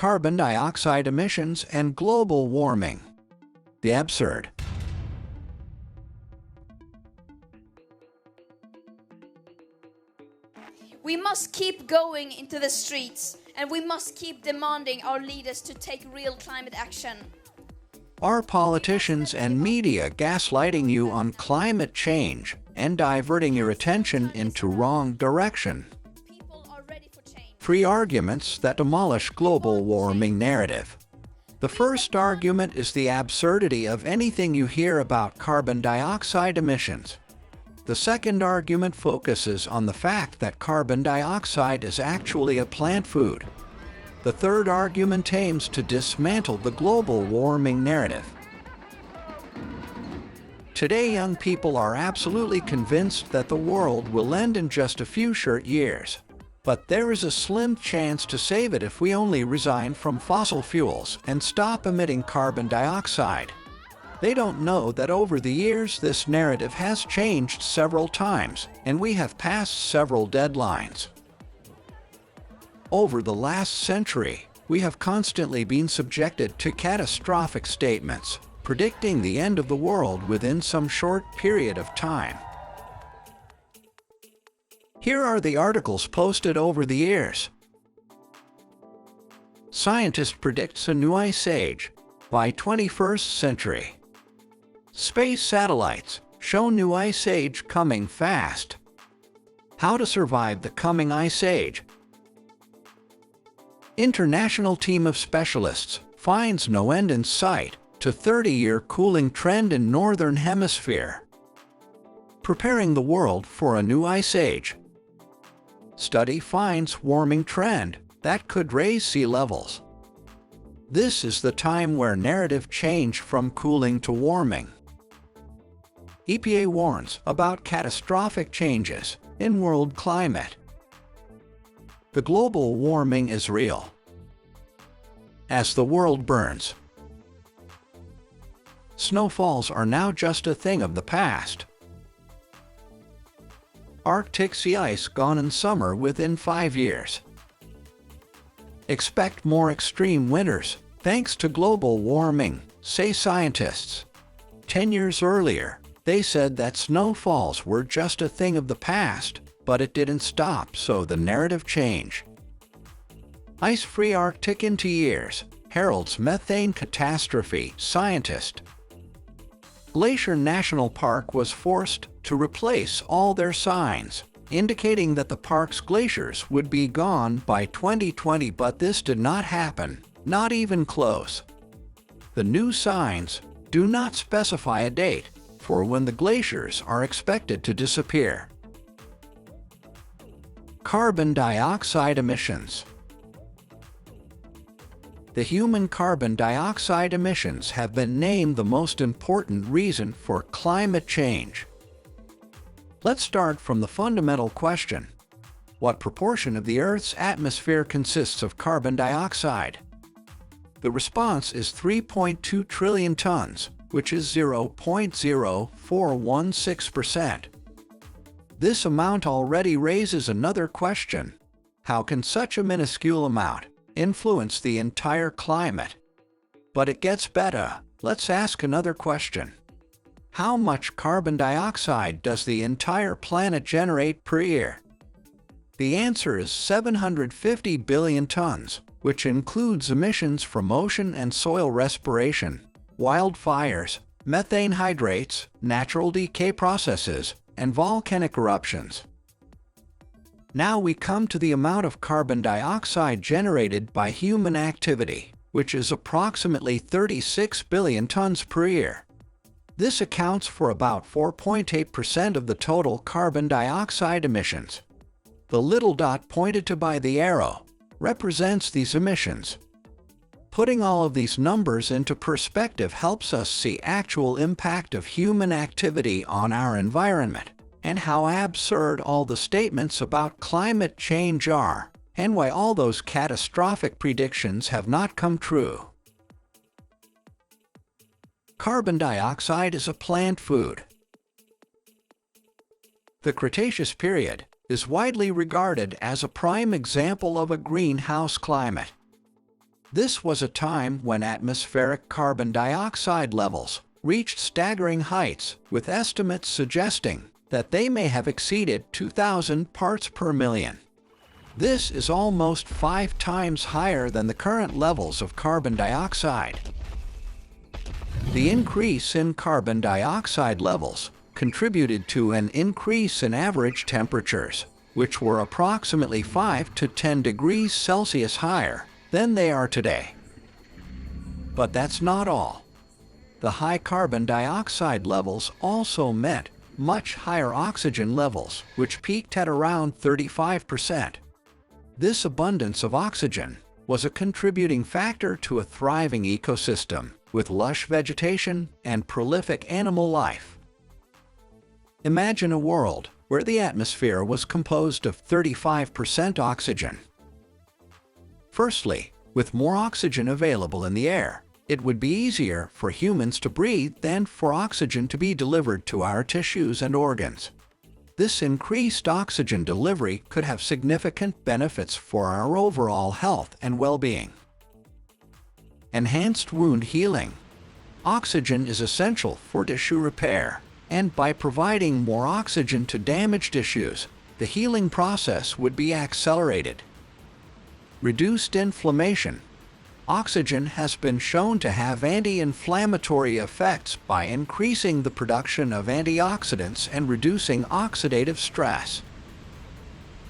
carbon dioxide emissions and global warming. The absurd. We must keep going into the streets, and we must keep demanding our leaders to take real climate action. Are politicians and media gaslighting you on climate change and diverting your attention into wrong direction? People are ready for change. 3 arguments that demolish global warming narrative. The first argument is the absurdity of anything you hear about carbon dioxide emissions. The second argument focuses on the fact that carbon dioxide is actually a plant food. The third argument aims to dismantle the global warming narrative. Today, young people are absolutely convinced that the world will end in just a few short years. But there is a slim chance to save it if we only resign from fossil fuels and stop emitting carbon dioxide. They don't know that over the years this narrative has changed several times, and we have passed several deadlines. Over the last century, we have constantly been subjected to catastrophic statements, predicting the end of the world within some short period of time. Here are the articles posted over the years. Scientist predicts a new ice age by 21st century. Space satellites show new ice age coming fast. How to survive the coming ice age. International team of specialists finds no end in sight to 30-year cooling trend in Northern Hemisphere. Preparing the world for a new ice age. Study finds warming trend that could raise sea levels. This is the time where narrative change from cooling to warming. EPA warns about catastrophic changes in world climate. The global warming is real. As the world burns, snowfalls are now just a thing of the past. Arctic sea ice gone in summer within 5 years. Expect more extreme winters thanks to global warming, say scientists. 10 years earlier, they said that snowfalls were just a thing of the past, but it didn't stop, so the narrative changed. Ice-free Arctic in 2 years heralds methane catastrophe, scientist. Glacier National Park was forced to replace all their signs, indicating that the park's glaciers would be gone by 2020, but this did not happen, not even close. The new signs do not specify a date for when the glaciers are expected to disappear. Carbon dioxide emissions. The human carbon dioxide emissions have been named the most important reason for climate change. Let's start from the fundamental question. What proportion of the Earth's atmosphere consists of carbon dioxide? The response is 3.2 trillion tons, which is 0.0416%. This amount already raises another question. How can such a minuscule amount influence the entire climate? But it gets better. Let's ask another question. How much carbon dioxide does the entire planet generate per year? The answer is 750 billion tons, which includes emissions from ocean and soil respiration, wildfires, methane hydrates, natural decay processes, and volcanic eruptions. Now we come to the amount of carbon dioxide generated by human activity, which is approximately 36 billion tons per year. This accounts for about 4.8% of the total carbon dioxide emissions. The little dot pointed to by the arrow represents these emissions. Putting all of these numbers into perspective helps us see actual impact of human activity on our environment, and how absurd all the statements about climate change are, and why all those catastrophic predictions have not come true. Carbon dioxide is a plant food. The Cretaceous period is widely regarded as a prime example of a greenhouse climate. This was a time when atmospheric carbon dioxide levels reached staggering heights, with estimates suggesting that they may have exceeded 2,000 parts per million. This is almost 5 times higher than the current levels of carbon dioxide. The increase in carbon dioxide levels contributed to an increase in average temperatures, which were approximately 5 to 10 degrees Celsius higher than they are today. But that's not all. The high carbon dioxide levels also meant much higher oxygen levels, which peaked at around 35%. This abundance of oxygen was a contributing factor to a thriving ecosystem with lush vegetation and prolific animal life. Imagine a world where the atmosphere was composed of 35% oxygen. Firstly, with more oxygen available in the air, it would be easier for humans to breathe than for oxygen to be delivered to our tissues and organs. This increased oxygen delivery could have significant benefits for our overall health and well-being. Enhanced wound healing. Oxygen is essential for tissue repair, and by providing more oxygen to damaged tissues, the healing process would be accelerated. Reduced inflammation. Oxygen has been shown to have anti-inflammatory effects by increasing the production of antioxidants and reducing oxidative stress.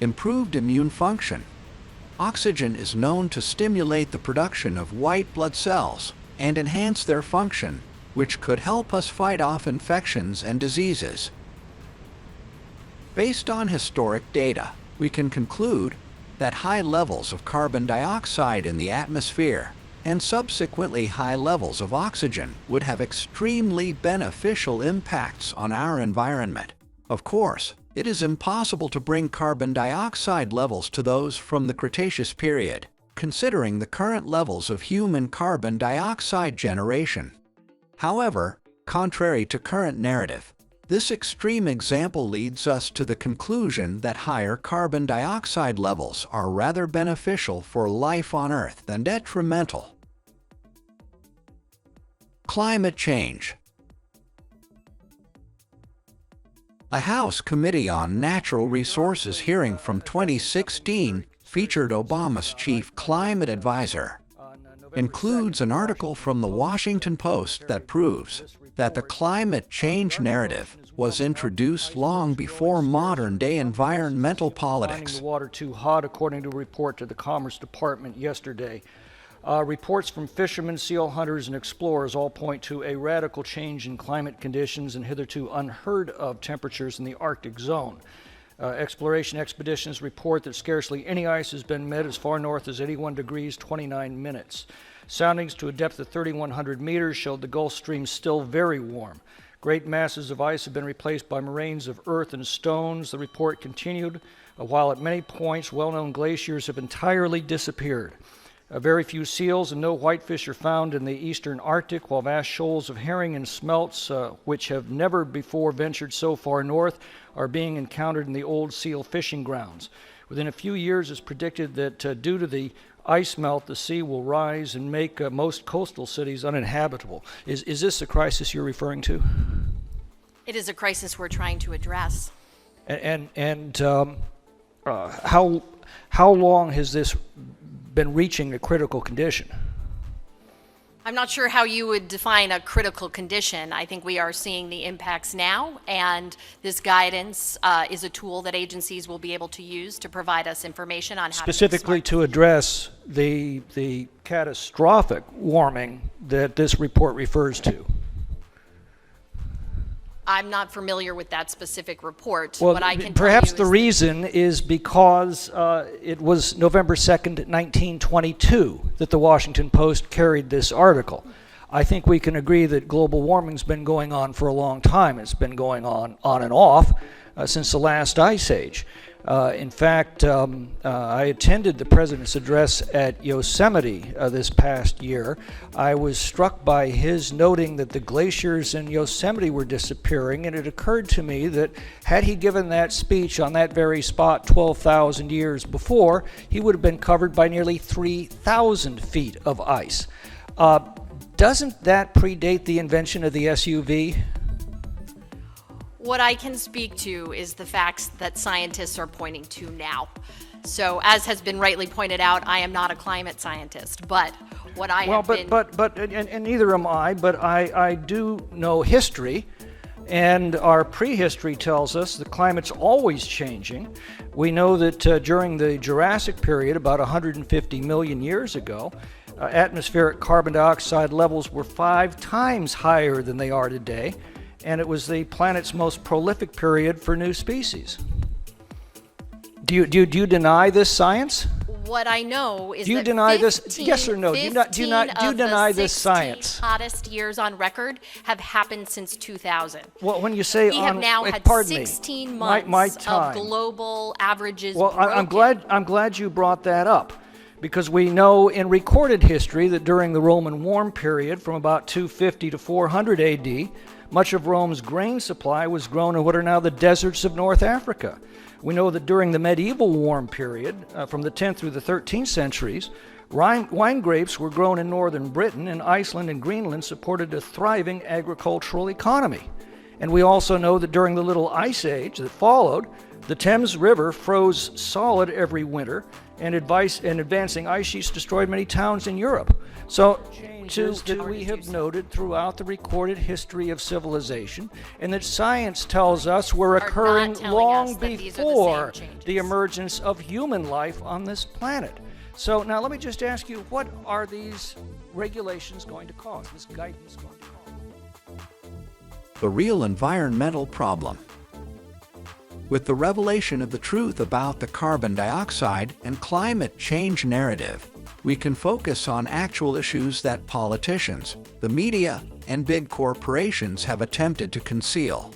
Improved immune function. Oxygen is known to stimulate the production of white blood cells and enhance their function, which could help us fight off infections and diseases. Based on historic data, we can conclude that high levels of carbon dioxide in the atmosphere and subsequently high levels of oxygen would have extremely beneficial impacts on our environment. Of course, it is impossible to bring carbon dioxide levels to those from the Cretaceous period, considering the current levels of human carbon dioxide generation. However, contrary to current narrative, this extreme example leads us to the conclusion that higher carbon dioxide levels are rather beneficial for life on Earth than detrimental. Climate change. A House Committee on Natural Resources hearing from 2016 featured Obama's chief climate advisor. Includes an article from the Washington Post that proves that the climate change narrative was introduced long before modern-day environmental politics. Finding the water too hot, according to a report to the Commerce Department yesterday. Reports from fishermen, seal hunters, and explorers all point to a radical change in climate conditions and hitherto unheard of temperatures in the Arctic zone. Exploration expeditions report that scarcely any ice has been met as far north as 81 degrees 29 minutes. Soundings to a depth of 3,100 meters showed the Gulf Stream still very warm. Great masses of ice have been replaced by moraines of earth and stones, the report continued, while at many points well-known glaciers have entirely disappeared. Very few seals and no whitefish are found in the eastern Arctic, while vast shoals of herring and smelts, which have never before ventured so far north, are being encountered in the old seal fishing grounds. Within a few years, it's predicted that due to the ice melt, the sea will rise and make most coastal cities uninhabitable. Is this the crisis you're referring to? It is a crisis we're trying to address. How long has this been reaching a critical condition? I'm not sure how you would define a critical condition. I think we are seeing the impacts now, and this guidance is a tool that agencies will be able to use to provide us information on how specifically to address the catastrophic warming that this report refers to. I'm not familiar with that specific report. Well, what I can perhaps tell you the reason is because it was November 2nd, 1922 that the Washington Post carried this article. I think we can agree that global warming's been going on for a long time. It's been going on and off since the last ice age. In fact, I attended the President's address at Yosemite this past year. I was struck by his noting that the glaciers in Yosemite were disappearing, and it occurred to me that had he given that speech on that very spot 12,000 years before, he would have been covered by nearly 3,000 feet of ice. Doesn't that predate the invention of the SUV? What I can speak to is the facts that scientists are pointing to now. So, as has been rightly pointed out, I am not a climate scientist, but what I have been... And neither am I, but I do know history, and our prehistory tells us the climate's always changing. We know that during the Jurassic period, about 150 million years ago, atmospheric carbon dioxide levels were 5 times higher than they are today. And it was the planet's most prolific period for new species. Do you deny this science? What I know is do you that deny 15, this? Yes or no? Do you deny this science? The hottest years on record have happened since 2000. Well, when you say we have now had 16 months of global averages. Well, I'm glad you brought that up, because we know in recorded history that during the Roman warm period, from about 250 to 400 A.D., much of Rome's grain supply was grown in what are now the deserts of North Africa. We know that during the medieval warm period, from the 10th through the 13th centuries, wine grapes were grown in northern Britain, and Iceland and Greenland supported a thriving agricultural economy. And we also know that during the Little Ice Age that followed, the Thames River froze solid every winter, and advancing ice sheets destroyed many towns in Europe. So changes that we have noted throughout the recorded history of civilization, and that science tells us were occurring long before the emergence of human life on this planet. So now let me just ask you, what are these regulations going to cause, this guidance going to cause? The real environmental problem. With the revelation of the truth about the carbon dioxide and climate change narrative, we can focus on actual issues that politicians, the media, and big corporations have attempted to conceal.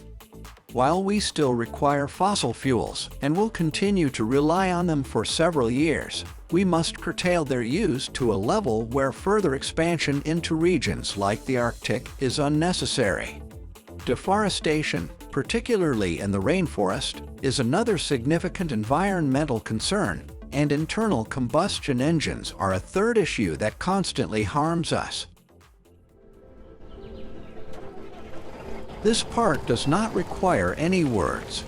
While we still require fossil fuels and will continue to rely on them for several years, we must curtail their use to a level where further expansion into regions like the Arctic is unnecessary. Deforestation, particularly in the rainforest, is another significant environmental concern, and internal combustion engines are a third issue that constantly harms us. This part does not require any words.